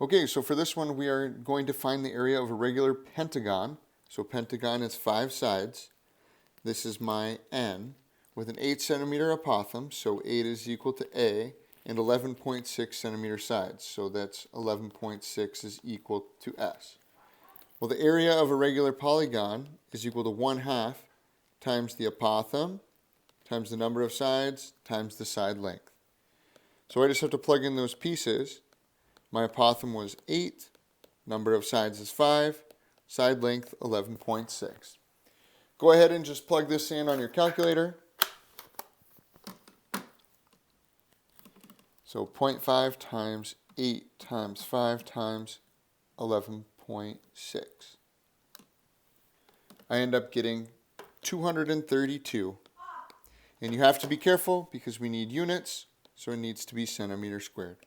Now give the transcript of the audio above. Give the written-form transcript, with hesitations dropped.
Okay, so for this one we are going to find the area of a regular pentagon. So pentagon is 5 sides. This is my N with an 8 centimeter apothem, so 8 is equal to A, and 11.6 centimeter sides, so that's 11.6 is equal to S. Well, the area of a regular polygon is equal to 1/2 times the apothem times the number of sides times the side length. So I just have to plug in those pieces. My apothem was 8, number of sides is 5, side length 11.6. Go ahead and just plug this in on your calculator. So 0.5 times 8 times 5 times 11.6. I end up getting 232. And you have to be careful because we need units, so it needs to be centimeters squared.